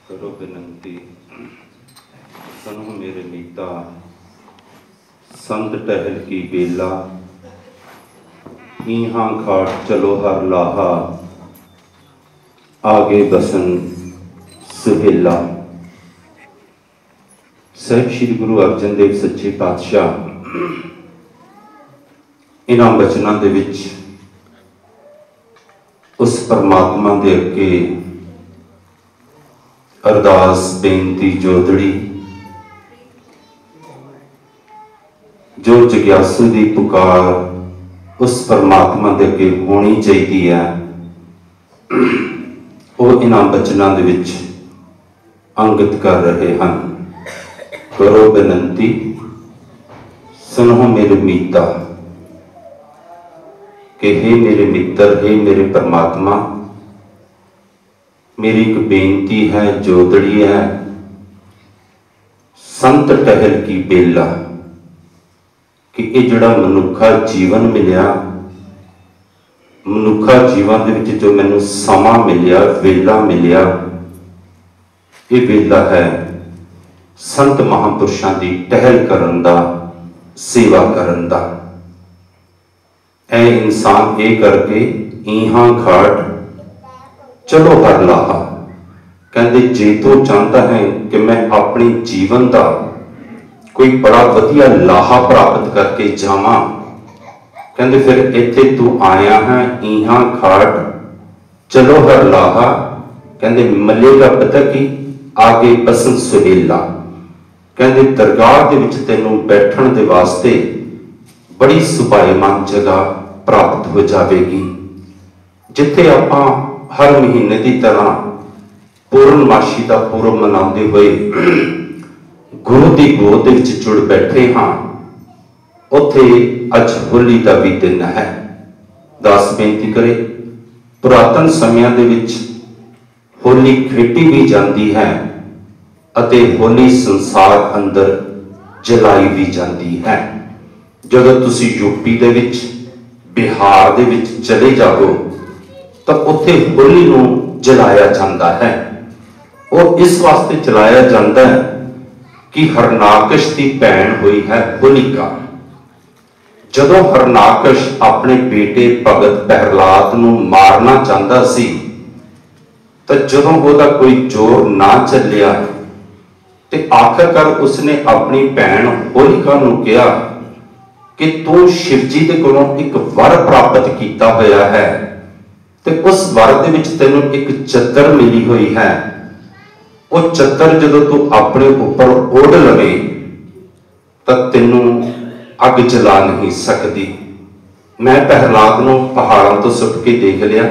करो बिनती सुनो मेरे मीता, संत टहल की बेला, ईहाँ घाट चलो हर लाहा, आगे बसन सुहेला। ਸਾਹਿਬ श्री गुरु अर्जन देव सच्चे पातशाह इन्हां बचनां दे विच उस परमात्मा दे अगे अरदास बेनती जोदड़ी जो जिग्यासु की पुकार उस परमात्मा दे अगे होनी चाहिए है, वो इन्हां बचनां दे विच अंगित कर रहे हैं। करो बिनती सुनो मेरे मीता, कि हे मेरे मित्र, हे मेरे परमात्मा, मेरी एक बेनती है, जोदड़ी है। संत टहल की बेला, कि ये जिहड़ा मनुखा जीवन मिलिया, मनुखा जीवन दे विच जो मैनूं समा मिलिया, वेला मिलिया, ये वेला है संत महापुरुषों की टहल करन दा, सेवा करन दा। ऐ इंसान ये करके ईहाँ घाट चलो हर लाहा, कहते जे तू चाहता है कि मैं अपने जीवन का कोई बड़ा वधिया लाहा प्राप्त करके जावां, कहते फिर इत्थे तू आया है ईहाँ घाट चलो हर लाहा, कहते मलेगा पता की आगे बसन सुहेला। कहते दरगाह दे विच तैनूं बैठण दे वास्ते बड़ी सुभाएमान जगह प्राप्त हो जाएगी, जिथे आपां हर महीने की तरह पूर्णमाशी का पूर्व मनाते हुए गुरु की गोद दे विच जुड़ बैठे हाँ, उथे अज होली का भी दिन है। दास बेनती करे, पुरातन समयां दे विच होली खेडी भी जाती है अते होली संसार अंदर जलाई भी जाती है। जदों तुसी यूपी दे विच, बिहार दे विच चले जाओ तो उत्थे होली नूं जलाया जाता है। और इस वास्ते जलाया जाता है कि हरनाकश की भैन हुई है होलिका। जदों हरनाकश अपने बेटे भगत प्रहलाद नूं मारना चाहता सी, तो जदों उहदा कोई जोर ना चलिया ते आखिरकार उसने अपनी भैन होलिका नूं कहा कि तू शिवजी के कोलों एक वर प्राप्त किया होया है, ते उस वर दे विच तैनूं एक चद्दर मिली हुई है। वो चद्दर जदों तू अपने ऊपर ओढ़ लवे तो तैनूं अग जला नहीं सकती। मैं प्रहलाद नूं पहाड़ों तो सुट के देख लिया,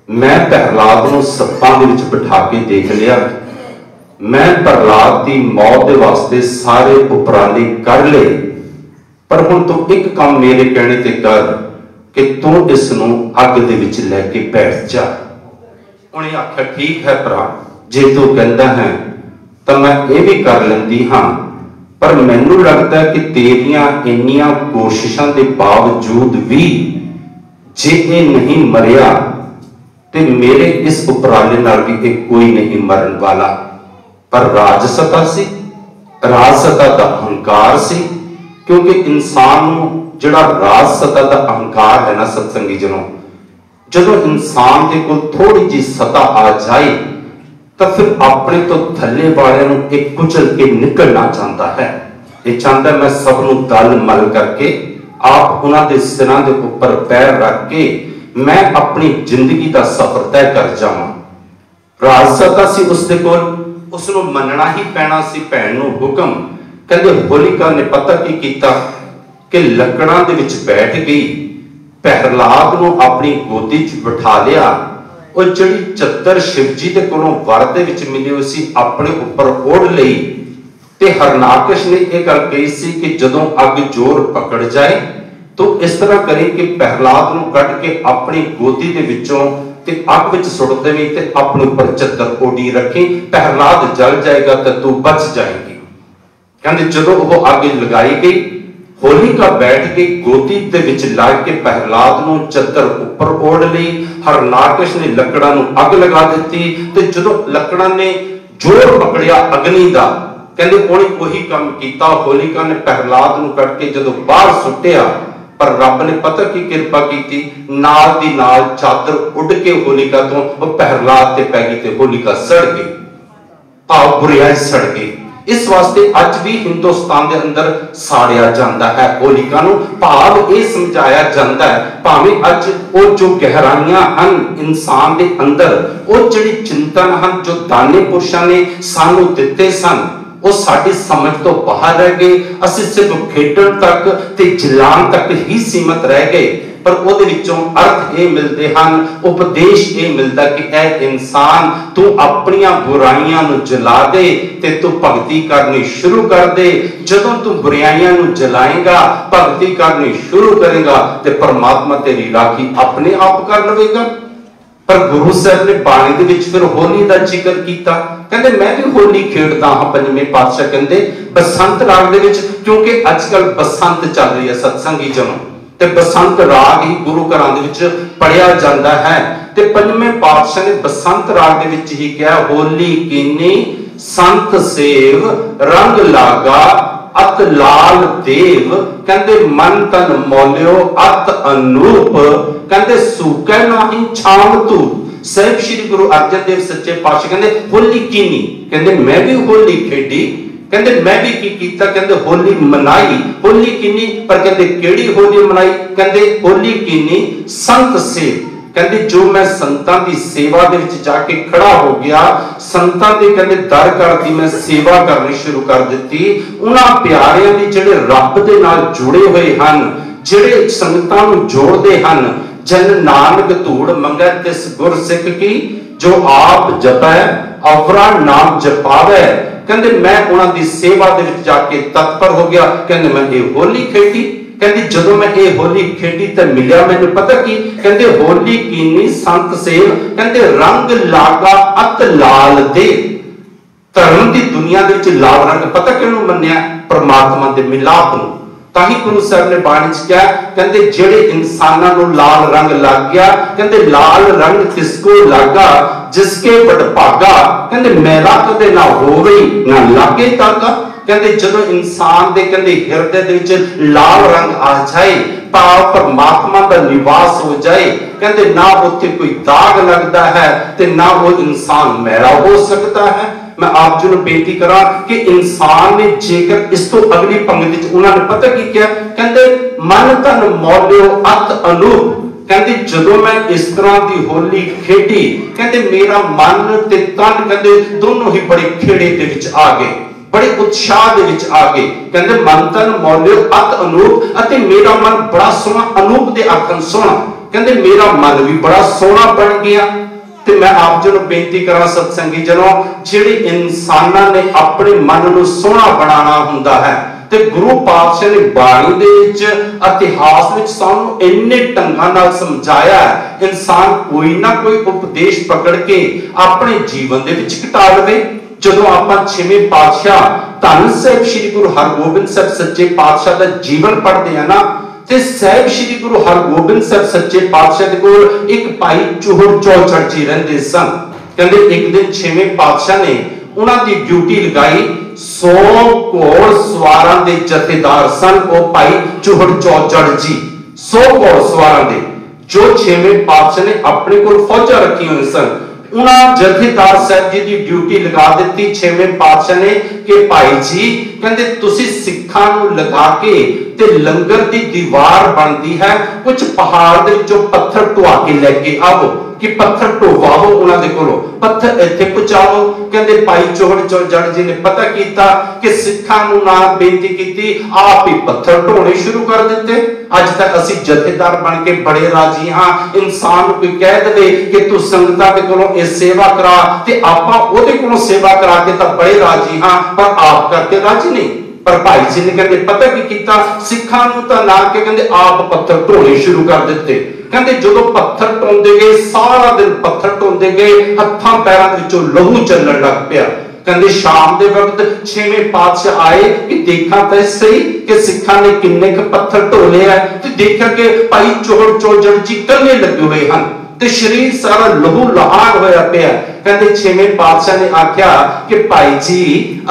मैं प्रहलाद नूं सप्पां दे विच बिठा के देख लिया, मैं प्रहलाद की मौत के वास्ते सारे उपराले कर ले, पर हुण तू एक काम मेरे कहने ते कर कि तू इस नूं अग दे विच लैके बैठ जा। उन्हें आख्या ठीक है भरा, जे तू कहता है तो मैं ये भी कर लेंदी हाँ, पर मैनू लगता है कि तेरियां इन्नियां कोशिशों के बावजूद भी जे ये नहीं मरिया तो मेरे इस उपराले नाल भी कोई नहीं मरन वाला। पर राजसता सी, राजसता का अहंकार सी, क्योंकि इंसान जिहड़ा राजसता का अहंकार है ना सत्संगी जनों, जदों इंसान के कोल थोड़ी जी सता आ जाए तो फिर अपने तो थल्ले वाले नूं एक कुचल के निकलना चाहता है। ये चाहता है मैं सबनूं दल मल करके आप उन्हां दे सिरां दे उपर पैर रख के मैं अपनी जिंदगी का सफर तय कर जावां। राजसता सी उसदे कोल, उसनूं मनना ही पैना सी भैन नूं हुक्म। कहंदे होलिका ने पता की कीता कि लकड़ां दे विच बैठ गई, प्रहलाद नूं अपनी गोदी च बिठा लिया, और जिहड़ी चद्दर शिवजी दे कोलों वर दे विच मिली हुई सी अपने उपर ओढ़ लई। ते हरनाकश ने यह गल कही सी कि जदों अग जोर पकड़ जाए तो इस तरह करे कि प्रहलाद नूं कढ के अपनी गोदी दे विचों ते अग विच सुट देवी ते अपने ऊपर चद्दर ओढ़ी रखी, प्रहलाद जल जाएगा तो तू बच जाएगी। कहंदे जदों वह अग लगाई गई, होलिका बैठ के गोदी दे विच ला के प्रहलाद नूं चद्दर उपर ओढ़ लई। हरनाकश ने लकड़ां नूं अग लगा दी ते जदों लकड़ां ने जोर पकड़िया अग्नि का, कहते उन्हें वही काम किया। होलिका ने प्रहलाद नूं कट के जदों बाहर सुटिया, पर रब ने पता की कृपा की, नाल दी नाल चादर उड़ के होलिका तो प्रहलाद ते पै गई ते होलिका सड़ गई, भाव बुराई सड़ गई। इस वास्ते अज भी हिंदुस्तान के अंदर साड़िया जाता है होलिका नूं, भाव ये समझाया जाता है। भावें अज वो जो गहराइयां हन इंसान के अंदर, वो जिहड़े चिंतन हन जो दाने पुरुषां ने सानू दिते सन, वो साडी समझ तो बाहर रह गए। असीं सिर्फ खेडण तक ते जलान तक ही सीमित रह गए, पर ਉਹਦੇ ਵਿੱਚੋਂ अर्थ ये मिलते हैं, उपदेश ये मिलता कि ऐ इंसान तू अपनियां बुराइयां नूं जला दे ते तू भगती करनी शुरू कर दे। जदों तू बुराइयां नूं जलाएगा, भगती करनी शुरू करेगा, ते परमात्मा तेरी राखी अपने आप कर लवेगा। पर गुरु साहब ने बाणी दे विच फिर होली दा जिक्र कीता, कहंदे मैं भी होली खेडदा हां। पंजवें पातशाह कहंदे बसंत राग दे विच, क्योंकि अजकल बसंत चल रही है सत्संगी जनों, ते बसंत राग ही गुरु घरां दे विच पढ़िया जांदा है। ते पंजवें पातशाह ने बसंत राग दे विच ही कहा, होली कीनी संत सेव रंग लागा अत लाल देव, कहंदे मन तन मौलियो अत अनूप, कहंदे सूकै नाही छाम तू। साहिब श्री गुरु अर्जन देव सच्चे पातशाह कहंदे होली कीनी, कहंदे मैं भी होली खेडी, कहंदे मैं भी की कीता, कहंदे होली मनाई। होली कीनी पर कहंदे केड़ी होली मनाई, कहंदे होली कीनी संत सेव, कहंदे जो मैं संतां दी सेवा दे विच जाके खड़ा हो गया, संतां दे कहंदे दर कर दी मैं सेवा करनी शुरू कर दित्ती। उन्हां प्यारियां दी जिहड़े रब दे नाल जुड़े होए हन, जिहड़े संगतां नूं जोड़दे हन, जन नानक धूड़ मंगै तिस गुर सिख की, जो आप जपै अवरा नाम जपावै, कहंदे मैं उन्हां दी सेवा दे विच जाके तत्पर हो गया। कहंदे मैं ये होली खेडी, कहंदे जदों मैं ये होली खेडी ते मिलिया मैनूं पता की, कहंदे होली कीनी संत सेव, कहंदे रंग लागा अत लाल दे। धर्म की दुनिया दे विच लाल रंग पता किहनूं मन्निया, परमात्मा दे मिलाप नूं। ताही गुरु साहब ने बाणी च कहा, कहंदे जेड़े इंसानां नूं लाल रंग लग गया, कहंदे लाल रंग किसको लागा जिसके बड़भागा, कहंदे मैला कदे ना होवे ना लागे तागा। कहंदे जदों इंसान दे कहंदे हिरदे दे विच लाल रंग आ जाए, भाव परमात्मा का निवास हो जाए, कहंदे ना उत्थे कोई दाग लगता है ते ना वो इंसान मैला हो सकता है। मैं आप जी बेनती करा कि इंसान ने जेकर इस तो अगली पंक्ति उन्होंने पता की क्या, कहंदे मन तन मौलियो अत अनूप, कहंदे जदों मैं इस तरह की होली खेडी, कहंदे मेरा मन ते तन कहंदे दोनों ही बड़े खेड़े दे विच आ गए, बड़े उत्साह दे विच आ गए। कहंदे मन तन मौलियो अत अनूप, अते मेरा मन बड़ा सोहना, अनूप दे आखन सोहना, कहंदे मेरा मन भी बड़ा सोहना बन गया। ते मैं आप जी बेनती करा सत्संगी जनों, जिहड़े इंसानां ने अपने मन नूं सोहना बनाना हुंदा है, ते गुरु पातशाह ने बाणी दे विच इतिहास विच सानूं इन्ने ढंगां नाल समझाया है, इंसान कोई ना कोई उपदेश पकड़ के अपने जीवन दे विच घटा लवे। जदों आपां छेवें पातशाह धन साहिब श्री गुरु हरगोबिंद साहब सच्चे पातशाह दा जीवन पढ़दे हैं ना, ते साहिब श्री गुरु हरगोबिंद साहब सच्चे पातशाह दे कोल एक भाई चोहर चौचड़ जी रहिंदे सन। कहंदे एक दिन छेवें पातशाह ने उन्हां दी ड्यूटी लगाई, 100 घोड़ सवारां दे जथेदार सन वो भाई चोहर चौचड़ जी, 100 घोड़ सवारां दे जो छेवें पातशाह ने अपने कोल फौजां रखी हुई सन। उन्हां जथेदार साहब जी की ड्यूटी लगा दी छेवें पातशाह ने कि भाई जी कहंदे तुसी सिखां नूं लगा के ते लंगर दी दीवार बनती है, कुछ पहाड़ दे विचों पत्थर ढवा के लेके आओ कि पत्थर ढोवाओ, उन्हां दे कोलों पत्थर इत्थे पहुंचाओ। कहंदे भाई चोहड़ चौचड़ जी ने पता कीता कि सिखां नूं ना बेनती कीती, आप ही पत्थर ढोने शुरू कर दिते। अज तक असीं जथेदार बन के बड़े राजी हां, इंसान कोई कह दे कि तू संगतां दे कोलों इह सेवा करा ते आपां ओहदे कोलों सेवा करा के तां बड़े राजी हां, पर आप करके राजी नहीं। पर भाई जी ने कहते पता की कीता, सिखां नूं तां ना के कहंदे आप पत्थर ढोने शुरू कर दिते। कहंदे जदों पत्थर ढोंदे गए, सारा दिन पत्थर ढोंदे गए, हत्थां पैरां विचों लहू चलण लग पिया। कहंदे शाम दे वक्त छेवें पातशाह आए कि देखा तो सही कि सिखां ने किन्ने क पत्थर ढोले है, ते देखा कि भाई चोहड़ चौचड़ जी कल्ले लगे हुए हैं। ਤੇ ਸਰੀਰ ਸਾਰਾ ਲਹੂ ਲਹਾਨ ਹੋਇਆ ਪਿਆ। ਕਹਿੰਦੇ ਛੇਵੇਂ ਪਾਤਸ਼ਾਹ ਨੇ ਆਖਿਆ ਕਿ ਭਾਈ ਜੀ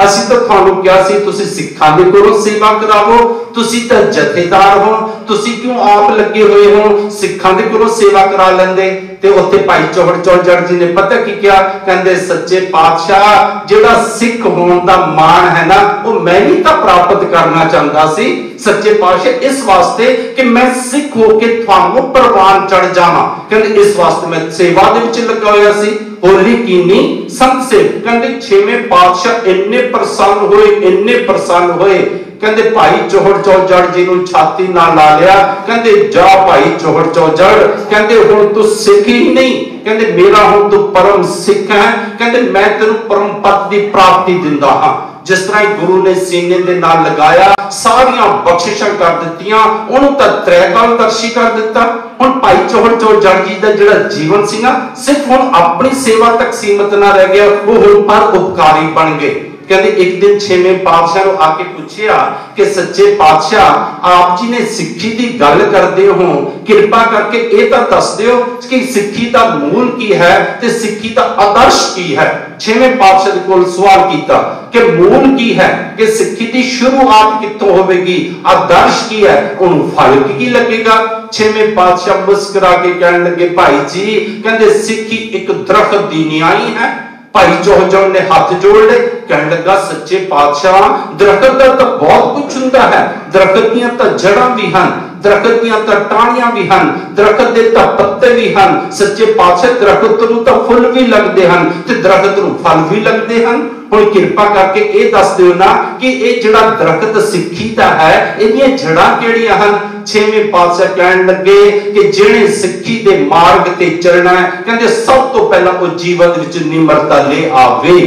ਅਸੀਂ ਤਾਂ ਤੁਹਾਨੂੰ ਕਿਹਾ ਸੀ ਤੁਸੀਂ ਸਿੱਖਾਂ ਦੇ ਕੋਲੋਂ ਸੇਵਾ ਕਰਾਵੋ, ਤੁਸੀਂ ਤਾਂ ਜਥੇਦਾਰ ਹੋ, ਤੁਸੀਂ ਕਿਉਂ ਆਪ ਲੱਗੇ ਹੋਏ ਹੋ, ਸਿੱਖਾਂ ਦੇ ਕੋਲੋਂ ਸੇਵਾ ਕਰਾ ਲੈਂਦੇ। ਤੇ ਉੱਥੇ ਭਾਈ ਚੌਹੜ ਚੌਜੜ ਜੀ ਨੇ ਪਤਾ ਕੀ ਕਿਹਾ, ਕਹਿੰਦੇ ਸੱਚੇ ਪਾਤਸ਼ਾਹ ਜਿਹੜਾ ਸਿੱਖ ਹੋਣ ਦਾ ਮਾਣ ਹੈ ਨਾ ਉਹ ਮੈਂ ਵੀ ਤਾਂ ਪ੍ਰਾਪਤ ਕਰਨਾ ਚਾਹੁੰਦਾ ਸੀ ਸੱਚੇ ਪਾਤਸ਼ਾਹ, ਇਸ ਵਾਸਤੇ ਕਿ ਮੈਂ ਸਿੱਖ ਹੋ ਕੇ ਤੁਹਾਨੂੰ ਪ੍ਰਵਾਨ ਚੜ ਜਾਵਾਂ। ਕਹਿੰਦੇ ਇਸ ਵਾਸਤੇ ਮੈਂ ਸੇਵਾ ਦੇ ਵਿੱਚ ਲੱਗਾ ਹੋਇਆ ਸੀ। ਹੋਲੀ ਕੀਨੀ ਸੰਤ ਸੇ। ਕਹਿੰਦੇ ਛੇਵੇਂ ਪਾਤਸ਼ਾਹ ਇੰਨੇ ਪ੍ਰਸੰਨ ਹੋਏ, ਇੰਨੇ ਪ੍ਰਸੰਨ ਹੋਏ। ਕਹਿੰਦੇ ਭਾਈ ਚੌਹੜ ਚੌਜੜ ਜੀ ਨੂੰ ਛਾਤੀ ਨਾਲ ਲਾ ਲਿਆ। ਕਹਿੰਦੇ ਜਾ ਭਾਈ ਚੌਹੜ ਚੌਜੜ, ਕਹਿੰਦੇ ਹੁਣ ਤੂੰ ਸਿੱਖ ਹੀ ਨਹੀਂ, ਕਹਿੰਦੇ ਮੇਰਾ ਹੁਣ ਤੂੰ ਪਰਮ ਸਿੱਖ ਹੈ। ਕਹਿੰਦੇ ਮੈਂ ਤੈਨੂੰ ਪਰਮ ਪਦ ਦੀ ਪ੍ਰਾਪਤੀ ਦਿੰਦਾ ਹਾਂ। जिस तरह गुरु ने सीने दे नाल लगाया सारियां बख्शिशां कर दित्तियां, उहनूं तां त्रैकालदर्शी कर दिता। हुण भाई चौहड़ चौजड़ जी दा जिहड़ा जीवन सी ना सिर्फ हुण अपनी सेवा तक सीमित ना रह गया, वो हुण परोपकारी बन गए। कहते एक दिन छेवें पातशाह ने आके पूछया कि सच्चे पातशाह आप जी ने सिक्खी की गल करते हो, कृपा करके ये तो दस दियो कि सिक्खी का मूल की है ते सिक्खी का आदर्श की है। छेवें पातशाह को सवाल किया कि मूल की है कि सिक्खी की शुरुआत कितों होगी, आदर्श की है उन्होंने फल की लगेगा। छेवें पातशाह मुस्कुरा के कहने लगे भाई जी कहते सिक्खी एक दरख्त की न्याई है। भाई चौहड़ ने हाथ जोड़ ले, कहने लगा सच्चे पातशाह दरख्त का तो बहुत कुछ होता है, दरख्त दी तो जड़ां भी हैं, दरख्त दी तो टाणियां भी हैं, दरख्त के तो पत्ते भी हैं। सच्चे पातशाह दरख्त नूं तो फुल भी लगते हैं ते दरख्त नूं फल भी लगते हैं। हुण किरपा करके ये दस दिओ ना कि ये जिहड़ा दरख्त सिक्खी दा है इहदियां जड़ां किहड़ियां हन। छेवें पातशाह कहने लगे कि जिहने सिक्खी दे मार्ग ते चलना है कहंदे सब तो पहला वो जीवन विच निमरता ले आवे।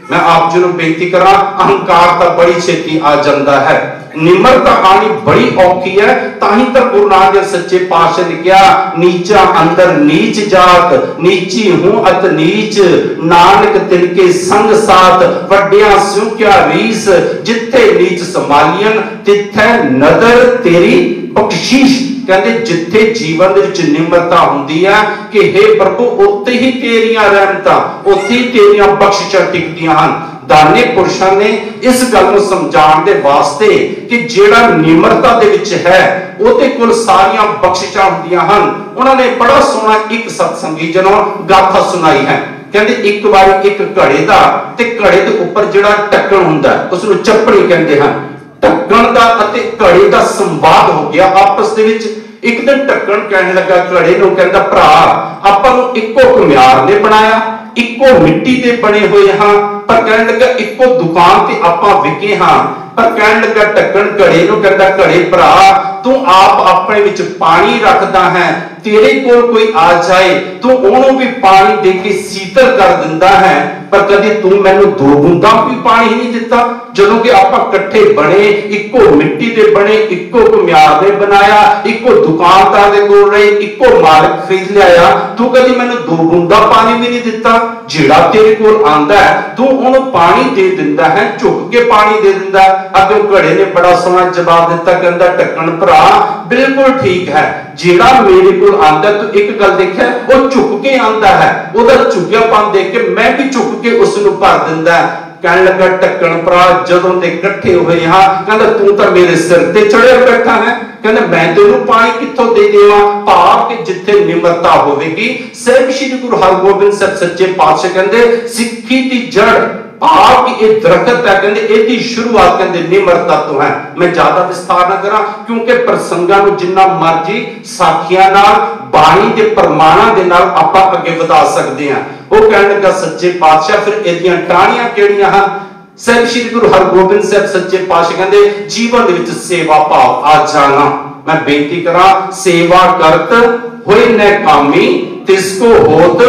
मैं आप जी नूं बेनती करा अहंकार तो बड़ी छेती आ जाता है, निमरता आनी बड़ी औखी है। ताही तो गुरु नानक देव सच्चे पातशाह ने कहा नीचा अंदर नीच जात, नीची हूं अत नीच, नानक तिनके संग साथ, वड्डियां स्यों क्या रीस, जिथे नीच संभालियन तिथे नदर तेरी बख्शीश। कहते जिथे जीवन विच निमरता हुंदी है कि हे प्रभु उत्ते ही तेरियां रहमतां, उत्ते ही तेरियां बख्शिशां टिकदियां हन। दाने पुरुषां ने इस गल नूं समझाउण दे वास्ते कि जेड़ा निमरता दे विच है ओदे कोल सारियां बख्शिशां हुंदियां हन। उन्हां ने बड़ा सोहना एक सत्संगी जनों गाथा सुनाई है। कहते एक बार एक घड़े दा ते घड़े दे उपर जेड़ा ढक्कन हुंदा उस नूं चप्पड़ी कहंदे हन। ढक्कन दा अते घड़े दा संवाद हो गया आपस दे विच। एक दिन ढक्कन कहने लगा घड़े नूं, कहंदा भरा आपां नूं इक्को घुमियार ने बनाया, इक्को मिट्टी दे बने हुए हां, पर कहने लगा इक्को दुकान ते आपां विके हां। पर कहने लगा ढक्कन घड़े नूं, कहंदा घड़े भरा तू आप अपने विच पानी रखदा है, तेरे कोल कोई आ जाए तू ओनू भी पानी दे के शीतल कर दिंदा है, पर कदी तू मैनू दो बूंदा भी पानी ही नहीं दिता। जदों कि आपां इकट्ठे बने, इक्को मिट्टी दे बने, इक्को घुमियार ने बनाया, इक्को दुकानदार दे कोल रहे, इक्को मालिक खरीद लिया, तू कदी मैनू दो बूंदा पानी भी नहीं दिता। जिहड़ा तेरे कोल आंदा है तू ओनू पानी दे दिंदा है, झुक के पानी दे दिंदा है। अगे घड़े ने बड़ा सोहना जवाब दिता, कहंदा ढक्कन भरा बिल्कुल ठीक है, जिहड़ा मेरे कोल आंदा तू एक गल देखिया वो झुक के आंदा है, ओदा झुकियापन देख के मैं भी झुक के उस नूं भर दिंदा है। कहने लगा ढक्कन भरा जदों दे इकट्ठे होए हां, कहंदा तू तां मेरे सिर ते चढ़िया बैठा है, कहंदा मैं तेनू पानी कित्थों दे देवां। भाव कि जिथे निमरता होवेगी। साहिब श्री गुरु हरगोबिंद साहिब सच्चे पातशाह कहंदे सिक्खी दी जड़ भाव की एक दरख्त है, कहंदे एदी शुरुआत कहंदे निमरता तो है। मैं ज्यादा विस्तार ना करा क्योंकि प्रसंगां नूं जिन्ना मर्जी साखियां नाल बाणी दे प्रमाणां दे नाल आपां अगे वधा सकदे हां। वो कहने लगा सच्चे पातशाह फिर एदियां टाणियां किहड़ियां हन। साहिब श्री गुरु हरगोबिंद साहिब सच्चे पातशाह कहंदे जीवन दे विच सेवा भाव आ जाना। मैं बेनती करा सेवा करत होए न कामी तिसको होत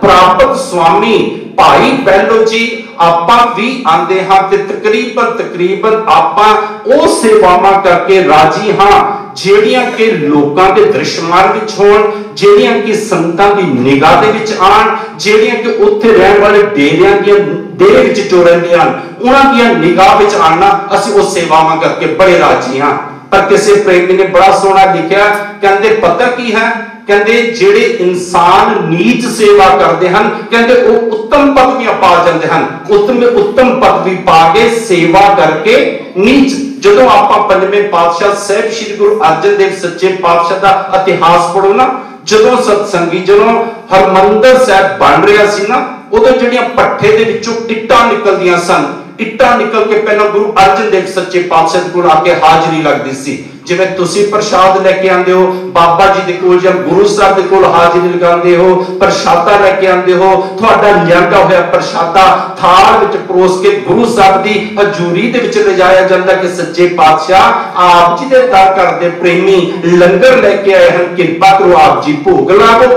प्राप्त स्वामी। भाई बहलो जी आपां भी आंदे हां ते तकरीबन आपां ओ सेवावां करके राजी हां ਜਿਹੜੀਆਂ कि लोकां दे दृश्यमान विच होण, ਜਿਹੜੀਆਂ कि संतां दी निगाह दे विच आण, ਜਿਹੜੀਆਂ कि उत्थे रहण वाले डेरियां दी डेरे विच जो रहंदे हन उन्हां दी निगाह विच आना असीं ओ सेवावां करके बड़े राजी हां। पर किसी प्रेमी ने बड़ा सोहना लिखिया, कहंदे पता की है कहते जेड़े इंसान नीच सेवा करते हैं कहते वो उत्तम पदवियां पा जाते हैं, उत्तम पदवी पा के सेवा करके नीच। जदों आपां पंजवें पातशाह साहिब श्री गुरु अर्जन देव सच्चे पातशाह का इतिहास पढ़ो ना, जदों सत्संगी जदों हरमंदर साहिब बन रहा सी ना, उदों जिहड़ियां पट्ठे दे विचों इट्टां निकलदियां सन, इट्टां निकल के पहला गुरु अर्जन देव सच्चे पातशाह कोल आके हाजरी लगदी सी। जिवें तुसीं प्रसाद लेके आंदे हो बाबा जी दे कोल जां गुरु साहब दे कोल हाजरी लगांदे हो, प्रसादा लेके आंदे हो, तुहाडा लियांदा होया प्रसादा थाल विच परोस के गुरु साहब दी हजूरी दे विच ले जाया जांदा कि सच्चे पातशाह आप जी दे दर करदे प्रेमी लंगर लेके आए हैं, किरपा करो आप जी भोग लावो।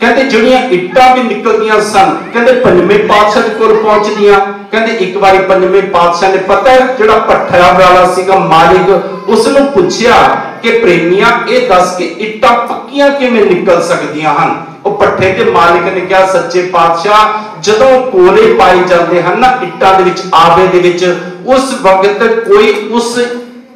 कहते जिहड़ियां इट्टां भी निकलदियां सन कहते पंजवें पातशाह दे कोल पहुंचदियां। कहते एक बारी पंजवें पातशाह ने पता है जिहड़ा पट्ठा वाला सीगा मालिक, उसनूं पुछया कि प्रेमिया ये दस के इट्टां पक्कियां किवें निकल सकदियां हन। ਉਹ पट्ठे के मालिक ने कहा सच्चे पातशाह जदों कोले पाए जाते हैं ना इट्टां दे विच आवे दे विच, उस वक्त कोई उस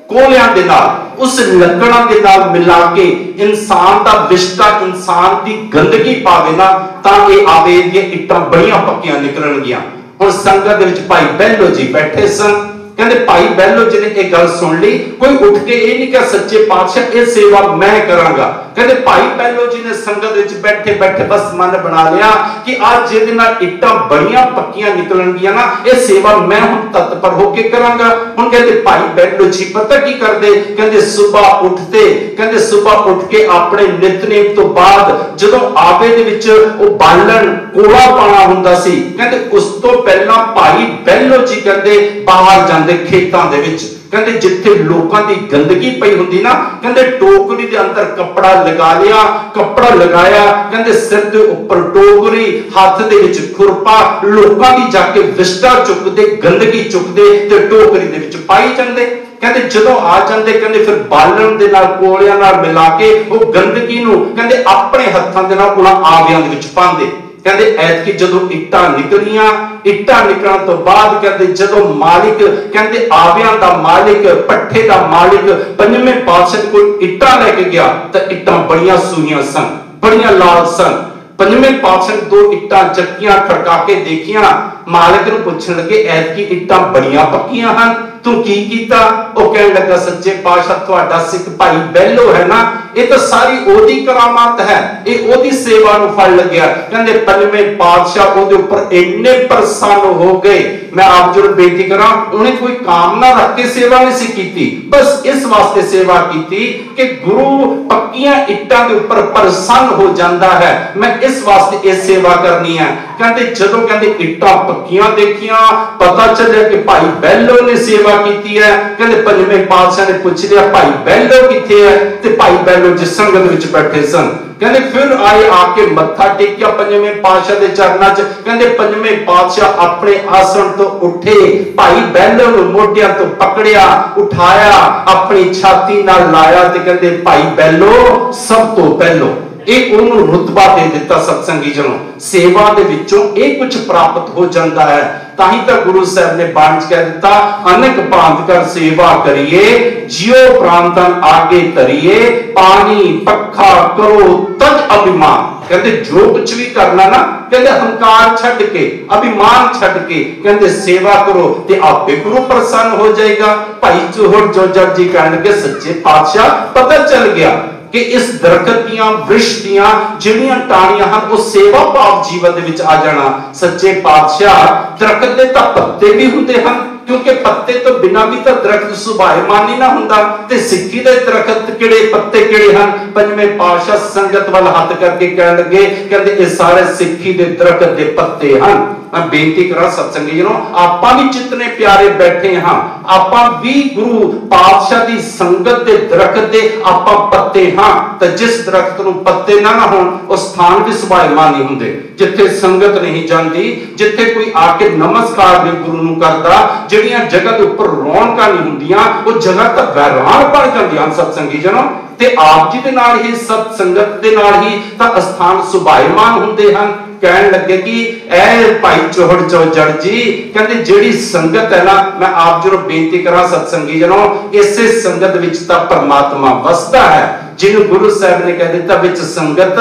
कोलियां दे नाल उस लकड़ां दे नाल मिला के इंसान दा विष्टा इंसान दी गंदगी पावे ना तां ये आवे दी इट्टां बड़ियां पक्कियां निकलणगियां। हुण संगत दे विच भाई बहलो जी बैठे सन, कहते भाई बहलो जी ने एक गल सुन ली, कोई उठ के ये नहीं कहा सच्चे पातशाह ये सेवा मैं करांगा। कहते भाई बहलो जी ने संगत विच बैठे बैठे बस मन बना लिया कि आज जिहदे नाल इट्टां बड़ियां पक्कियां निकलणगियां ना ये सेवा मैं हुण तत्पर होके करांगा। हुण कहते भाई बहलो जी पता की करदे, कहते सुबह उठते, कहते सुबह उठ के अपने नितनेम तो बाद जदों आवे दे विच ओ बालण कोला पाना हुंदा सी, कहते उस तो पहला भाई बहलो जी कहते बाहर जांदे खेतां दे विच, कहते जिथे लोकां दी गंदगी पई हुंदी ना, कहते टोकरी दे अंदर कपड़ा लगा लिया, कपड़ा लगाया, कहते सिर दे ऊपर टोकरी, हाथ दे विच खुरपा, लोकां दी जाके विष्टा चुकदे गंदगी चुकदे ते टोकरी दे विच पाई जांदे। कहते जदों आ जांदे कहते फिर बालण दे नाल कोलियां नाल मिला के वो गंदगी नूं कहते अपने हत्थां दे नाल उन्हां आवियां दे विच पांदे। कहते ऐतकी जदों इट्टां निकलियां, इट्टां निकलण तो बाद कहते जदों मालिक कहते आवियां दा मालिक पट्ठे दा मालिक पंजवें पातशाह कोल इट्टां लेके गया तो इट्टां बड़ियां सूइयां सन, बड़ियां लाल सन। पंजवें पातशाह दो इट्टां चक्कियां खड़का के देखियां, मालिक नूं पुछण लगे ऐतकी इट्टां बड़ियां पक्कियां हन, तू की कीता? ओ कहण लगा सच्चे पातशाह तुहाडा सिख भाई बहलो है ना, ये तो सारी ओदी करामात है, ये ओदी सेवा नूं फल लग्या। कहंदे पंजवें पातशाह ओदे ऊपर इन्ने प्रसन्न हो गए, मैं आप जो बेनती करा उन्हें कोई कामना रख के सेवा नहीं सी कीती, बस इस वास्ते सेवा कीती कि गुरु पक्कियां इट्टां दे ऊपर प्रसन्न हो जांदा है, मैं इस वास्ते ये सेवा करनी है। कहंदे जदों कहंदे इट्टां पक्कियां देखियां पता चलिया कि भाई बहलो ने सेवा कीती है। कहंदे पंजवें पातशाह ने पूछ लिया भाई बहलो किथे है, ते भाई बहलो जिस संगत विच बैठे सन। कहंदे फिर आए आके मत्था टेकिया पंजवें पातशाह दे चरणां च। कहंदे पंजवें पातशाह अपने आसन तो उठे, भाई बहलो नूं मोढियां तो पकड़िया, उठाया, अपनी छाती नाल लाया ते कहंदे भाई बहलो सब तो पहलो एक उन्होंने रुतबा दे दिता। सत्संगी जनों सेवा दे विचों एक कुछ प्राप्त हो जाता है, ताही तो गुरु साहब ने बाण कह दिता अनेक पांत कर सेवा करिए, जियो प्रांतन आगे तरिए, पानी पक्खा करो तज अभिमान। कहते जो कुछ भी करना ना, कहते अहंकार छड़ के अभिमान छड़ के कहते सेवा करो ते आपे गुरु प्रसन्न हो जाएगा। भाई चोहर जोजर जी कहने के सच्चे पातशाह पता चल गया कि इस दरखत दियां वृक्ष दियां जिहड़ियां टाणियां हन वो सेवा भाव जीवन दे विच आ जाना। सच्चे पातशाह दरखत दे तां पत्ते भी हुंदे हन, क्योंकि पत्ते तो बिना भी तो दरखत सुभाएमान ही ना हुंदा, ते सिੱਖੀ दे दरखत किहड़े पत्ते किहड़े हन। पंजवें पातशाह संगत वाल हाथ करके कहण लगे कहंदे ये सारे सिੱਖੀ दे दरखत दे पत्ते हन। मैं बेनती करा सत्संगी जनों आपां भी जितने प्यारे बैठे हां, आपां भी गुरु पातशाह दी संगत दे दरखत दे आपां पत्ते हां, ते जिस दरखत नूं पत्ते ना होण उस स्थान भी सुभाएमान नहीं हुंदे। जिथे संगत नहीं जांदी, जिथे कोई आके नमस्कार नहीं गुरु नूं करदा, ਜਿਹੜੀਆਂ जगह के उपर रौनक नहीं हुंदियां वो जगह तो वैरान बन जांदियां। सत्संगी जनों ਤੇ ਆਪ ਜੀ ਦੇ ਨਾਲ ਹੀ ਸਤ ਸੰਗਤ ਦੇ ਨਾਲ ਹੀ ਤਾਂ ਅਸਥਾਨ ਸੁਭਾਇਮਾਨ ਹੁੰਦੇ ਹਨ। ਕਹਿਣ ਲੱਗੇ ਕਿ ਐ ਭਾਈ ਚੋਹੜ ਚੌਜੜ ਜੀ, ਕਹਿੰਦੇ ਜਿਹੜੀ ਸੰਗਤ ਹੈ ਨਾ, ਮੈਂ ਆਪ ਜੀ ਨੂੰ ਬੇਨਤੀ ਕਰਾਂ ਸਤਸੰਗੀ ਜਨੋ, ਇਸੇ ਸੰਗਤ ਵਿੱਚ ਤਾਂ ਪਰਮਾਤਮਾ ਵਸਦਾ ਹੈ। ਜਿਹਨੂੰ ਗੁਰੂ ਸਾਹਿਬ ਨੇ ਕਹਿ ਦਿੱਤਾ ਵਿੱਚ ਸੰਗਤ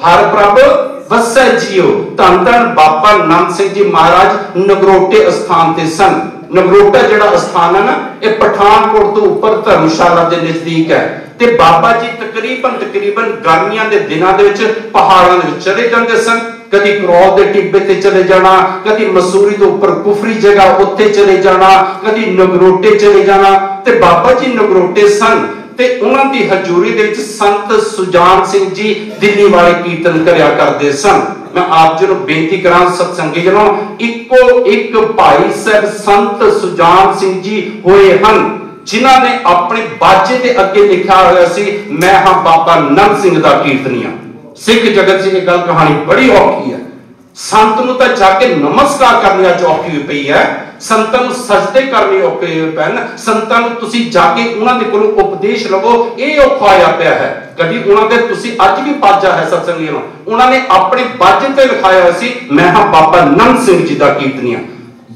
ਹਰ ਪ੍ਰਭ ਵਸੈ ਜੀਓ। ਧੰਨ ਧੰਨ ਬਾਬਾ ਨਾਨਕ ਸਿੰਘ ਜੀ ਮਹਾਰਾਜ ਨਗਰੋਟੇ ਅਸਥਾਨ ਤੇ ਸਨ। ਨਗਰੋਟਾ ਜਿਹੜਾ ਅਸਥਾਨ ਹੈ ਨਾ, ਇਹ ਪਠਾਨਕੋਟ ਤੋਂ ਉੱਪਰ ਧਰਮਸ਼ਾਲਾ ਦੇ ਨਜ਼ਦੀਕ ਹੈ। ਤੇ ਬਾਬਾ ਜੀ ਤਕਰੀਬਨ ਗਰਮੀਆਂ ਦੇ ਦਿਨਾਂ ਦੇ ਵਿੱਚ ਪਹਾੜਾਂ ਦੇ ਵਿੱਚ ਚਲੇ ਜਾਂਦੇ ਸਨ। ਕਦੀ ਕਰੌਲ ਦੇ ਟਿੱਬੇ ਤੇ ਚਲੇ ਜਾਣਾ, ਕਦੀ ਮਸੂਰੀ ਤੋਂ ਉੱਪਰ ਕੁਫਰੀ ਜਗ੍ਹਾ ਉੱਥੇ ਚਲੇ ਜਾਣਾ, ਕਦੀ ਨਗਰੋਟੇ ਚਲੇ ਜਾਣਾ। ਤੇ ਬਾਬਾ ਜੀ ਨਗਰੋਟੇ ਸਨ ਤੇ ਉਹਨਾਂ ਦੀ ਹਜ਼ੂਰੀ ਦੇ ਵਿੱਚ ਸੰਤ ਸੁਜਾਨ ਸਿੰਘ ਜੀ ਦਿੱਲੀ ਵਾਲੇ ਕੀਰਤਨ ਕਰਿਆ ਕਰਦੇ ਸਨ। मैं आप जी को बेनती करा सत्संगी जनो, इको एक भाई साहब संत सुजान सिंह जी होए हन, जिन्हां ने अपने बाजे के अगे लिखा हुआ सी, मैं हां बाबा नंद सिंह दा कीर्तनिया। सिख जगत च यह गल कहानी बड़ी औखी है। संत नूं तां जाके नमस्कार करनी अज औखी हुई पई है, संतां नूं सजदे करने औखे हुए पैन, संतां नूं तुसीं जाके उन्हां दे कोलों उपदेश लवो, ये औखा होया पिया है। कभी उन्हां दे तुसीं अज भी बाजा है सत्संगी नूं, उन्हां ने अपने बाजे ते लिखाया होया सी, मैं हां बाबा नंद सिंह जी दा कीर्तनिया।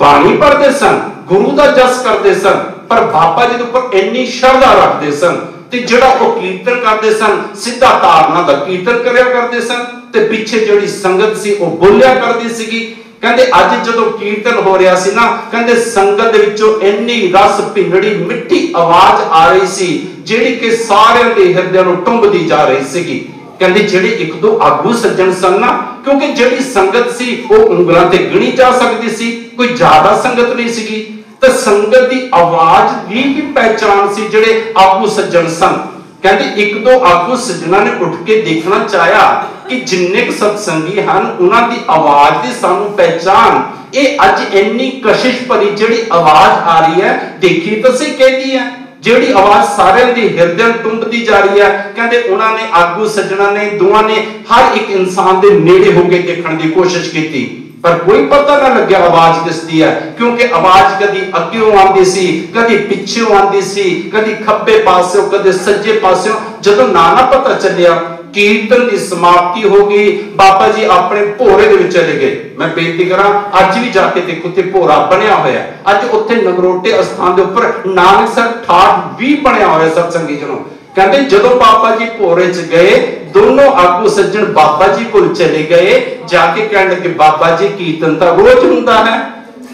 बाणी पढ़दे सन, गुरु दा जस करदे सन, पर बाबा जी दे उपर इन्नी श्रद्धा रखदे सन ते जिहड़ा वो कीर्तन करदे सन सीधा धारणा दा कीर्तन करया करदे सन ते पिछे जिहड़ी संगत सी वो बोलिया करदी सीगी। कहंदे अज जदों कीर्तन हो रहा सी ना, कहंदे संगत दे विचों इन्नी रस भिंगड़ी मिठी आवाज आ रही सी जिहड़ी कि सारियां दे हिरदे नूं टुंबदी जा रही सीगी। कहंदे जिहड़े एक दो आगू सज्जन सन ना, क्योंकि जिहड़ी संगत सी वो उंगलां ते गिणी जा सकदी सी, कोई ज्यादा संगत नहीं सीगी। तो संगत की आवाज की भी पहचान सी जिहड़े आगू सज्जन सन। कहंदे एक दो आगू सज्जना ने उठ के देखना चाहया कि जिन्ने सत्संगी हैं उन्हां दी आवाज दी सानू पहचान, ये अज इन्नी कशिश भरी जिहड़ी आवाज आ रही है, देखी तो सही कहती है, जिहड़ी आवाज सारियां दी हिरदे टुंबदी जा रही है। कहंदे उन्हां ने आगू सज्जना ने दोवां ने हर एक इंसान दे नेड़े होके देखण दी कोशिश की, पर कोई पता ना लगे आवाज किसदी है, क्योंकि आवाज कदी अग्गों आंदी सी, कदी पिछों आंदी सी, कदी खब्बे पासों, कदी सज्जे पासों। जदों ना पता चलिया, कीर्तन की समाप्ति हो गई, बाबा जी अपने भोरे दे विच चले गए। मैं बेनती करा अज भी जाके देखो ते भोरा बनया होया, अज उत्थे नगरोटे अस्थान दे उपर नानकसर ठाठ भी बनया होया सत्संगी जनो। कहते जदों बाबा जी भोरे च गए, दोनों आगू सज्जन बाबा जी को चले गए, जाके कहने लगे बाबा जी कीर्तन तो रोज हुंदा है,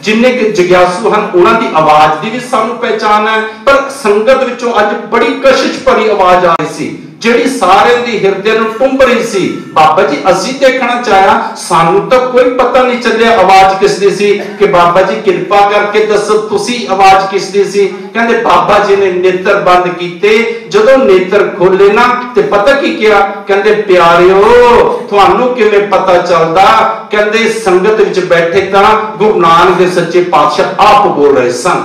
जिन्ने के जिग्यासु हैं उन्हां दी आवाज दी भी सानू पहचान है, पर संगत विचों अज बड़ी कशिश भरी आवाज आ रही सी जिहड़ी सारे दी हिरदे नूं टुंब रही सी। बाबा जी असीं देखना चाहया, सानू तो कोई पता नहीं चलिया आवाज किसदी सी, कि बाबा जी कृपा करके दसो तुसीं आवाज किसदी सी। कहंदे बाबा जी ने नेत्र बंद कीते, जदों नेत्र खोले ना ते पता की किया, कहंदे प्यारिओ तुहानू किवें पता चलदा, कहंदे संगत विच बैठे तां गुरु नानक दे सच्चे पातशाह आप बोल रहे सन।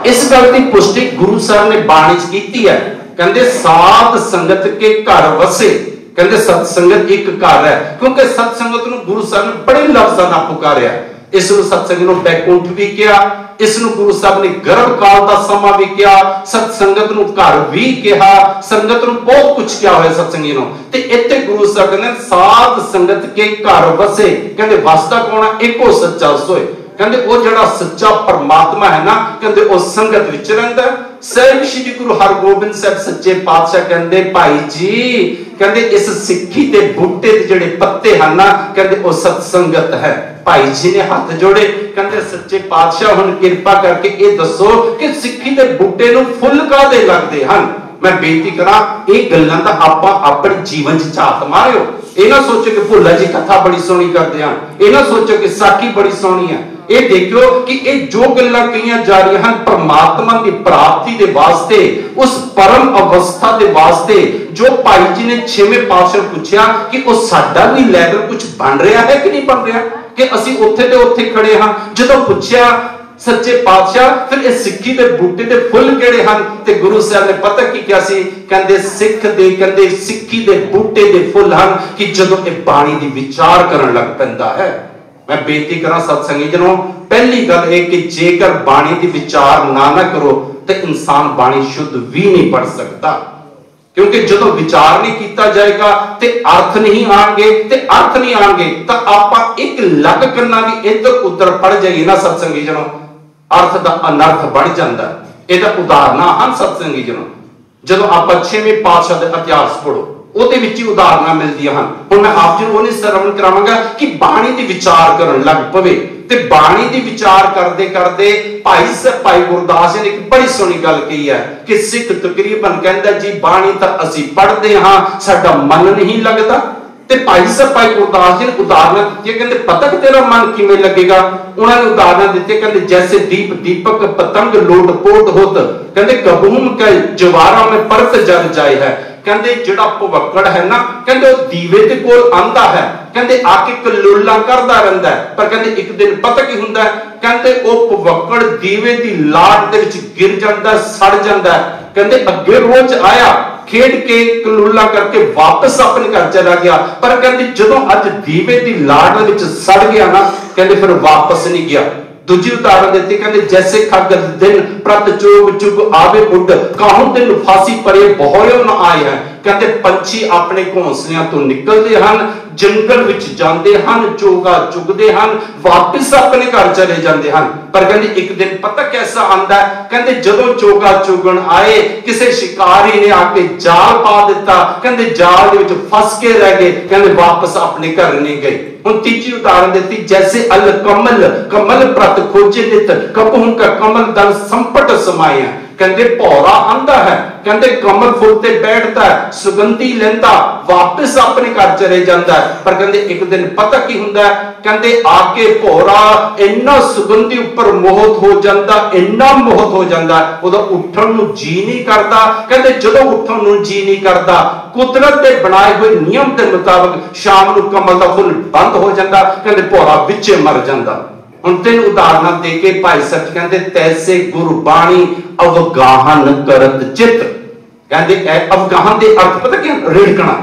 इस गल की पुष्टि गुरु साहब ने बाणी च कीती है। कहंदे साध संगत के घर वसे, कहंदे सत्संगत एक घर है, क्योंकि सत्संगत नूं गुरु साहब ने बड़े लफ्ज़ां नाल पुकारिया। इस नूं सत्संग नूं बैकुंठ भी कहा, इस नूं गुरु साहब ने गर्भ काल दा समा भी कहा, सत्संगत नूं घर भी कहा, संगत नूं बहुत कुछ कहा होया सत्संगी नूं। ते इत्थे गुरु साहब कहंदे साध संगत के घर वसे, कहंदे वसदा कौन है? एको सच्चा सोए। कहंदे वो जिहड़ा सच्चा परमात्मा है ना, कहंदे वो संगत विच रहिंदा। सहब श्री गुरु हरगोबिंद साहब सच्चे पातशाह कहंदे भाई जी, कहंदे इस सिक्खी दे बूटे दे जिहड़े पत्ते हैं ना, कहंदे वो सत्संगत है। भाई जी ने हाथ जोड़े, कहंदे सच्चे पातशाह हुण किरपा करके ये दसो कि सिक्खी दे बूटे नूं फुल कादे लगदे हन। मैं बेनती करा ये गल्लां दा आपां अपने जीवन च झात मारियो। ये ना सोचो कि भुल्ला जी कथा बड़ी सोहनी करदे हन, ये ना सोचो कि साखी बड़ी सोहनी है। ये देखो कि ये जो गल्लां कहियां जा रही हैं परमात्मा की प्राप्ति दे वास्ते, उस परम अवस्था दे वास्ते, जो भाई जी ने छेवें पातशाह पूछया कि वो साडा भी लेवल कुछ बन रहा है कि नहीं बन रहा, कि असीं उत्थे ते उत्थे खड़े हां। जदों पूछया सच्चे पातशाह फिर इस सिक्खी दे बूटे दे फुल किहड़े हन, ते गुरु साहब ने पता की क्या सी, कहंदे सिख दे, कहंदे सिक्खी दे बूटे दे फुल हन कि जदों ये बाणी दी विचार करन लग पैंदा है। मैं बेनती करा सत्संगी जनों, पहली गल है कि जेकर बाणी की विचार ना करो तो इंसान बाणी शुद्ध भी नहीं पढ़ सकता, क्योंकि जो विचार नहीं किया जाएगा तो अर्थ नहीं आएंगे, तो अर्थ नहीं आएंगे तो आप एक लग करना भी इधर उधर पढ़ जाइए ना सत्संगी जनों, अर्थ का अनर्थ बढ़ जाता है। यह उदाहरण हैं सत्संगी जनों, जो आप 6वें पातशाह का इतिहास पढ़ो ਉਹਦੇ ਵਿੱਚ ਹੀ ਉਦਾਹਰਨਾਂ ਮਿਲਦੀਆਂ ਹਨ। ਹੁਣ मैं आप जी ਉਹਨੇ ਸਰਵਣ ਕਰਾਵਾਂਗਾ ਕਿ ਬਾਣੀ ਦੀ ਵਿਚਾਰ ਕਰਨ ਲੱਗ ਪਵੇ, ਤੇ ਬਾਣੀ ਦੀ ਵਿਚਾਰ ਕਰਦੇ ਕਰਦੇ ਭਾਈ ਗੁਰਦਾਸ ਜੀ ਨੇ ਇੱਕ ਬੜੀ ਸੋਹਣੀ ਗੱਲ ਕਹੀ ਹੈ ਕਿ ਸਿੱਖ ਤਕਰੀਬਨ ਕਹਿੰਦਾ ਜੀ ਬਾਣੀ ਤਾਂ ਅਸੀਂ ਪੜ੍ਹਦੇ ਹਾਂ, ਸਾਡਾ ਮਨ ਨਹੀਂ ਲੱਗਦਾ। ਤੇ ਭਾਈ ਗੁਰਦਾਸ ਜੀ ਨੇ ਉਦਾਹਰਨਾਂ ਦਿੱਤੀਆਂ, ਕਹਿੰਦੇ ਪਤਾ ਕਿ ਤੇਰਾ ਮਨ ਕਿਵੇਂ ਲੱਗੇਗਾ। ਉਹਨਾਂ ਨੇ ਉਦਾਹਰਨਾਂ ਦਿੱਤੇ, ਕਹਿੰਦੇ ਜੈਸੇ ਦੀਪਕ ਪਤੰਗ ਲੋਟ ਪੋਟ ਹੋਤ, ਕਹਿੰਦੇ ਕਬੂਮ ਕੇ ਜਵਾਰਾ में परत जल जाए है। कहते जिहड़ा भुवक्कड़ है ना, कहते दीवे दे कोल आंदा है, कहते आके कलोला करदा रहिंदा है, पर कहते एक दिन पता की हुंदा है, कहते ओ भुवक्कड़ दीवे दी लाट दे विच गिर जांदा, सड़ जांदा है। कहते अगे रोज आया, खेड के कलोला करके वापस अपने घर चला गया, पर कहते जदों अज दीवे दी लाट दे विच सड़ गया ना, कहते फिर वापस नहीं गया। दूजी उदाहरण देती, कहते जैसे खग दिन प्रत चुग चुग आवे उड, काहू दिन फांसी परे बहोयो न आए हैं। कहते पंछी अपने घोंसलियां तो निकलते हैं, जंगल विच जाते हैं, चोगा चुगते हैं, वापिस अपने घर चले जाते हैं, पर कहते एक दिन पता कैसा आंदा है, कहते जदों चोगा चुगन आए किसी शिकारी ने आके जाल पा दिता, कहते जाल दे विच फस के रह गए, कहते वापस अपने घर नहीं गए। हुण तीजी उदाहरण देती, जैसे अल कमल कमल प्रत खोजे नित, कपहू का कमल दल संपट समाए हैं। कहते भौरा आंदा है, कहते कमल फुल ते बैठता है, सुगंधी लेंदा, वापस अपने घर चले जाता है, पर कहते एक दिन पता की हुंदा है, कहते आके भौरा इन्ना सुगंधी उपर मोहत हो जाता, इन्ना मोहत हो जाता, उदा उठन नूं जी नहीं करता। कहते जदों उठन नूं जी नहीं करता, कुदरत के बनाए हुए नियम के मुताबिक शाम नूं कमल दा फुल बंद हो जाता, कहते भौरा विचे मर जाता। हुण तीन उदाहरण दे के भाई सच कहते तैसे गुरबाणी अवगाहन करत चित, कहते अवगाहन के अर्थ पता क्या, रिड़कना,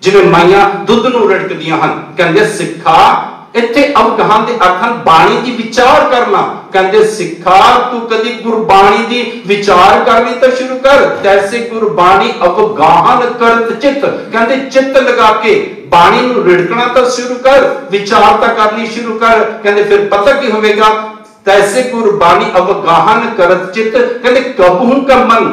जिवें माइयां दुध नूं रिड़कदियां हन। कहते सिखा इत्थे अवगाहन के अर्थ हैं बाणी की विचार करना। कहते सिखा तू कदी गुरबाणी की विचार करनी तो शुरू कर, तैसे गुरबाणी अवगाहन करत चित, कहते चित्त लगा के बाणी नूं रिड़कना तो शुरू कर, विचार तो करनी शुरू कर। कहते फिर पता की होगा, तैसे गुरबाणी अवगाहन करत चित, कहते कबहू का मन,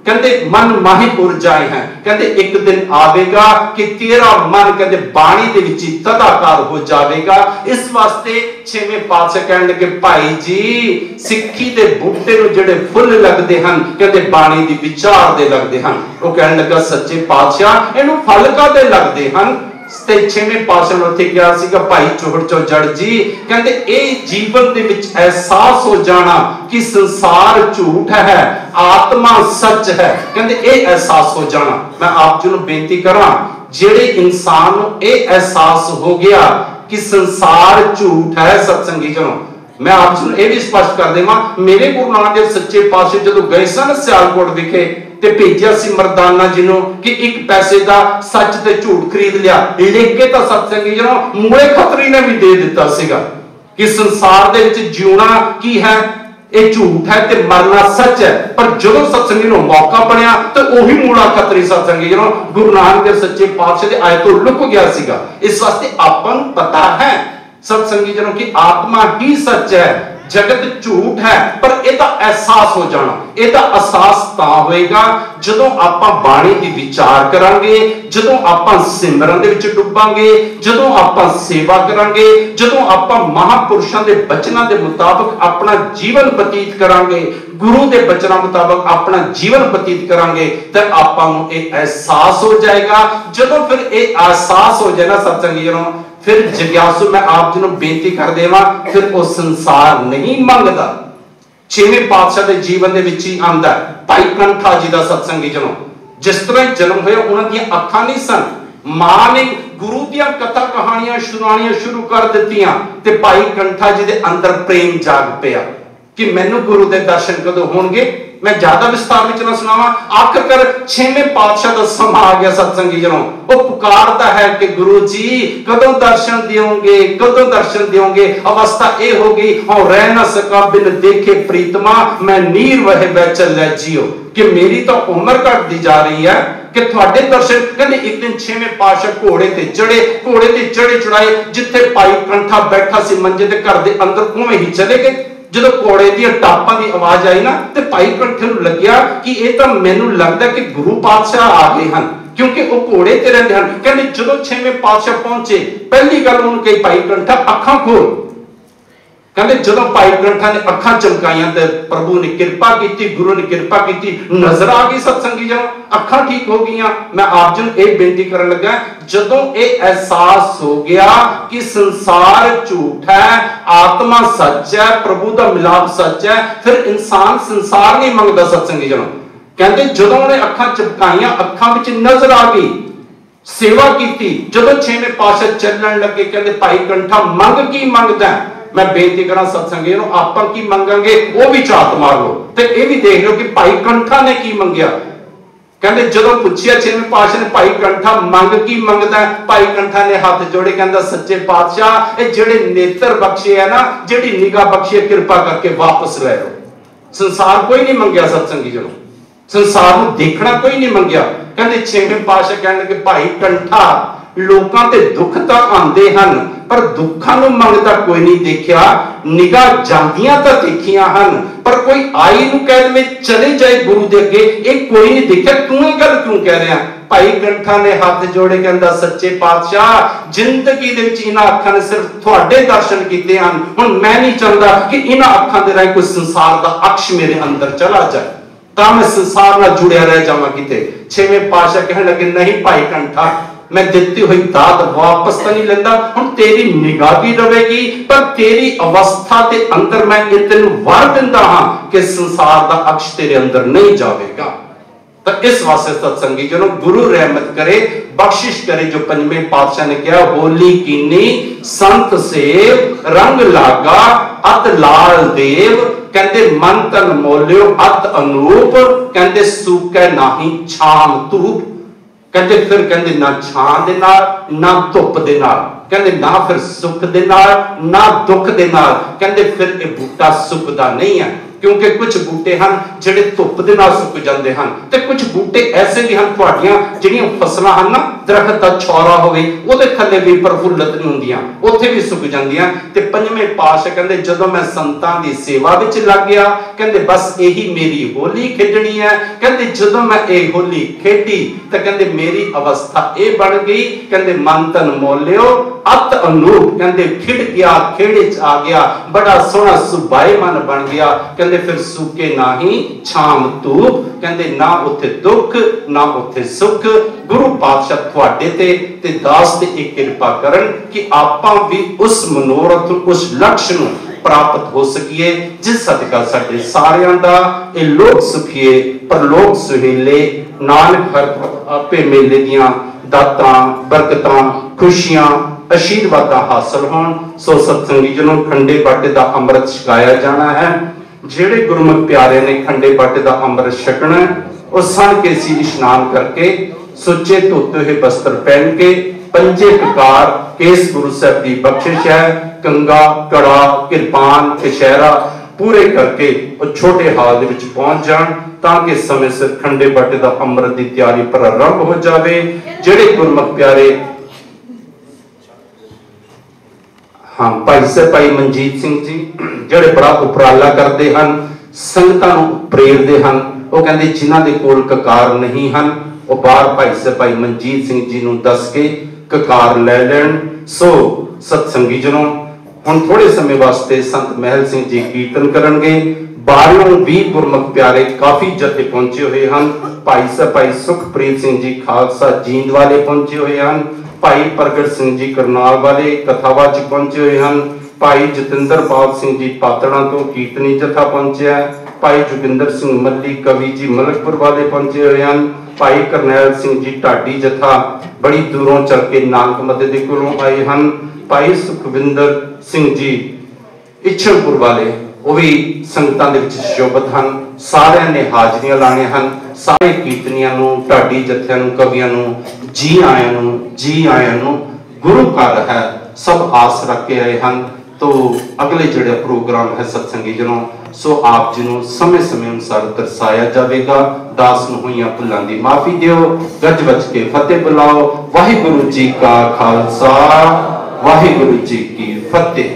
कहते मन माही उड़ जाए हैं। कहते एक दिन आवेगा कि तेरा मन कहते बाणी दे विच तदाकार हो जाएगा। इस वास्ते 6वें पातशाह कहने लगे, भाई जी सिक्खी दे बूटे नूं जिहड़े फुल लगदे हन, कहते बाणी दी विचार दे लगदे हन। वो कहने लगा सच्चे पातशाह इहनूं फल कादे लगदे हन। 6वें पातशाह ने उत्थे कहा सीगा, भाई चोहड़ चो जड़ जी, कहते ए जीवन दे विच एहसास हो जाना कि संसार झूठ है, आत्मा सच है, कहते ए एहसास हो जाना। मैं आप जी नूं बेनती करा, जेड़े इंसान नूं ए एहसास हो गया कि संसार झूठ है, सत्संगी जनों, मैं आप जी नूं ए भी स्पष्ट कर देवां, मेरे गुरु नानक देव सच्चे पातशाह जदों गए सन सियालकोट विखे ते भेजिया सी मरदाना जी नूं कि एक पैसे दा सच ते झूठ खरीद लिया, लिख के तो सत्संगी जनों मूले खतरी ने भी दे दिता सीगा कि संसार दे विच जीउणा की है, ये झूठ है ते मरना सच है। पर जदों सत्संगी नूं मौका बनया तो ओही मूला खतरी सत्संगी जनों गुरु नानक देव सच्चे पातशाह दे आए तो लुक गया सीगा। इस वास्ते आपां नूं पता है सत्संगी जनों की आत्मा ही सच है, जगत झूठ है, पर ਇਹਦਾ एहसास हो जाना, ਇਹਦਾ एहसास ਤਾਂ ਹੋਏਗਾ ਜਦੋਂ ਆਪਾਂ ਬਾਣੀ ਦੀ ਵਿਚਾਰ ਕਰਾਂਗੇ, ਜਦੋਂ ਆਪਾਂ ਸਿਮਰਨ ਦੇ ਵਿੱਚ ਡੁੱਬਾਂਗੇ, ਜਦੋਂ ਆਪਾਂ ਸੇਵਾ ਕਰਾਂਗੇ, ਜਦੋਂ ਆਪਾਂ ਮਹਾਪੁਰਸ਼ਾਂ ਦੇ ਬਚਨਾਂ ਦੇ ਮੁਤਾਬਕ ਆਪਣਾ ਜੀਵਨ ਬਤੀਤ ਕਰਾਂਗੇ, ਗੁਰੂ ਦੇ ਬਚਨਾਂ ਮੁਤਾਬਕ ਆਪਣਾ ਜੀਵਨ ਬਤੀਤ ਕਰਾਂਗੇ, ਤਾਂ ਆਪਾਂ ਨੂੰ ਇਹ एहसास हो जाएगा। ਜਦੋਂ ਫਿਰ ਇਹ एहसास हो जाए ना सत्संगी जनों, फिर जिज्ञासु मैं आप जी बेनती कर देवा, फिर वो संसार नहीं मंगता। 6वें पातशाह के जीवन के विच ही आंदा भाई कंठा जी का सत्संगी जनों, जिस तरह जन्म होया उन्हां दी अखां नहीं सन, मां ने गुरु दी कथा कहानियां सुनानियां शुरू कर दित्तियां ते भाई कंठा जी दे अंदर प्रेम जाग पिया कि मैनू गुरु दे दर्शन कदों होणगे। मैं ज्यादा विस्तार में ना सुनावा। आखिरकार 6वें पातशाह का समा आ गया सत्संगी जनों, वो पुकारता है कि गुरु जी कदों दर्शन दियोगे, कदों दर्शन दियोगे। अवस्था ए हो गई, और रह ना सका बिन देखे प्रीतमा, मैं नीर वह बैचल ले जियो, कि मेरी तो उम्र घटती जा रही है कि थोड़े दर्शन। कहते एक दिन 6वें पातशाह घोड़े ते चढ़े, घोड़े ते चढ़े चढ़ाए जिथे भाई कंठा बैठा सी मंजे ते घर दे अंदर उवें ही चले गए। जो घोड़े दी टापां दी आवाज आई ना, ते भाई कंठे नूं लग्या कि यह तो मैनूं लगदा कि गुरु पातशाह आ गए हैं, क्योंकि वो घोड़े ते रहिंदे हन। कहंदे जदों 6वें पातशाह पहुंचे, पहली गल उन्होंने कही भाई कंठा अखां खोल। कहंदे जदों भाई कंठा ने अखां चमकाइयां ते प्रभु ने कृपा की, गुरु ने कृपा की, नजर आ गई सत्संगी जन, अखां ठीक हो गईयां। मैं आप जी नूं यह बेनती करन लगा, जदों यह एहसास हो गया कि संसार झूठ है, आत्मा सच है, प्रभु का मिलाप सच है, फिर इंसान संसार नहीं मंगदा सत्संगी जन। कहंदे जदों उन्हें अखां चमकाइयां, अखां विच नजर आ गई, सेवा की। जदों 6वें पातशाह चलण लगे, कहंदे भाई कंठा मंग की मंगदा है। मैं बेनती करा सत्संगी नूं, आपां की मंगांगे वो भी झात मार लो, ते ये भी देख लो कि भाई कंठा ने की मंगया। कहंदे जदों पुछया 6वें पातशाह ने भाई कंठा मंग की मंगदा है, भाई कंठा ने हाथ जोड़े, कहंदा सच्चे पातशाह ये जेड़े नेत्र बख्शे है ना, जेड़ी निगाह बख्शे, कृपा करके वापस ले लो। संसार कोई नहीं मंगया सत्संगी जनो, संसार नूं देखना कोई नहीं मंगया। कहंदे 6वें पातशाह कहण लगे भाई कंठा लोकां ते दुख तां आंदे हन, पर दुखां नूं मंगदा कोई नहीं देखिया, निगाह जांदियां तां देखियां हन, पर कोई आई नूं कह दे चले जाए गुरु दे अगे, ये कोई नहीं देखिया। तू ये गल क्यों कह रहा? भाई कंठा ने हाथ जोड़े कहंदा सच्चे पातशाह जिंदगी दे विच इन्हां अखां ने सिर्फ तुहाडे दर्शन कीते हन, हुण मैं नहीं चाहता कि इन्हां अखां दे राही कोई संसार दा अक्ष मेरे अंदर चला जाए, तां मैं संसार नाल जुड़िया रह जावां किते। 6वें पातशाह कहण लगे नहीं भाई कंठा, मैं देती हुई दात वापस तो नहीं लेंदा, हुण तेरी निगाह भी रहेगी, पर तेरी अवस्था के अंदर मैं तेन वर दिंदा हां कि संसार का अक्ष तेरे अंदर नहीं जाएगा। तो इस वास्ते सत्संगी जनो गुरु रहमत करे, बख्शिश करे। जो 5वें पातशाह ने कहा होली कीनी संत सेव रंग लागा अत लाल देव, कहते मन तन मोलियो अत अनूप, कहते सूकै नाही छाम धूप। कहते फिर कहते ना छां दे नाल ना धुप दे नाल, कहते ना फिर सुख दे नाल ना दुख दे नाल, कहते फिर ये बूटा सुकदा नहीं है, क्योंकि कुछ बूटे हैं जिहड़े धुप दे नाल सुक जाते हैं, ते कुछ बूटे ऐसे भी हैं तुहाडियां जिहड़ियां फसलां हैं ना, दरखत दा छौरा होवे ओदे थल्ले भी प्रफुल्लत नहीं हुंदियां, उत्थे भी सुक जांदियां। ते 5वें पातशाह कहंदे जदों मैं संतां दी सेवा विच लग गया, कहंदे बस यही मेरी होली खेडनी है। कहंदे जदों मैं ये होली खेडी ते कहंदे मेरी अवस्था ये बन गई, कहंदे मन तन मोलियो अत अनूप, कहंदे खिड़ गया खेड़े च आ गया, बड़ा सोहना सुबाई मन बन गया। कहंदे फिर सूके नाही छाम धूप, कहंदे ना उत्थे दुख ना उत्थे सुख। गुरु पातशाह तुहाडे ते दास ते एक कृपा करन कि आपां भी उस मनोरथ उस लक्ष्य नूं प्राप्त हो सकिए, जिस सदका साडे सारियां दा ए लोक सुखिए परलोक सुहेले, नानक हर आपे मेले दियां दातां बरकतां खुशियां आशीर्वादां हासिल होण। सो सत्संगी जनों खंडे बाटे दा अमृत छकाया जाना है। जेड़े गुरमुख प्यारे ने खंडे बाटे दा अमृत छकना, वो सन के सी इशनान करके सुचे धोते हुए वस्त्र पहन के पंजे ककार केस गुरु साहब की बख्शिश है, कंगा कड़ा किरपान कशहरा पूरे करके और छोटे हाल दे विच पहुंच जान, ताकि समय सिर खंडे बाटे दा अमृत की तैयारी प्रारंभ हो जाए। जेड़े गुरमुख प्यारे हाँ भाई से भाई मनजीत सिंह जी जेड़े बड़ा उपराला करते हैं, संगतां नूं प्रेरदे हैं, वो कहंदे जिन्हां दे कोल ककार नहीं हैं वो बाहर भाई से भाई मनजीत सिंह जी नूं दस के ककार ले लैण। सो सत्संगी जनों हुण थोड़े समय वास्ते संत महल सिंह जी कीर्तन करनगे। बाहरों भी गुरमुख प्यारे काफी जथे पहुंचे हुए हैं। भाई से भाई सुखप्रीत सिंह जी खालसा जींद वाले पहुंचे हुए हैं, भाई प्रगट सिंह जी करनाल वाले कथावाचक पहुंचे हुए हैं, भाई जतिंदर पाल सिंह जी पातड़ा तो कीर्तनी जथा पहुंचे है, भाई जोगिंदर सिंह मल्ली कवि जी मलकपुर वाले पहुंचे हुए हैं, भाई करनैल सिंह जी ढाडी जथा बड़ी दूरों चल के नानक मदे दे कोलों आए हैं, भाई सुखविंदर सिंह जी इच्छनपुर वाले वो भी संगतां दे विच शोभत हन। सारिਆਂ ने हाजरियां लाणियां हन। सारे कीर्तनियां नूं, ढाडी जत्थियां नूं, कवियां नूं जी आयां नूं, जी आयां नूं। गुरु घर है, सब आस रख के आए हैं। तो अगले जो प्रोग्राम है सत्संगी जनों, सो आप जी नूं समय समय अनुसार दर्शाया जाएगा। दास नूं होईयां भुल्लां दी माफी दिओ। गज बज के फतेह बुलाओ। वाहिगुरु जी का खालसा, वाहिगुरु जी की फतेह।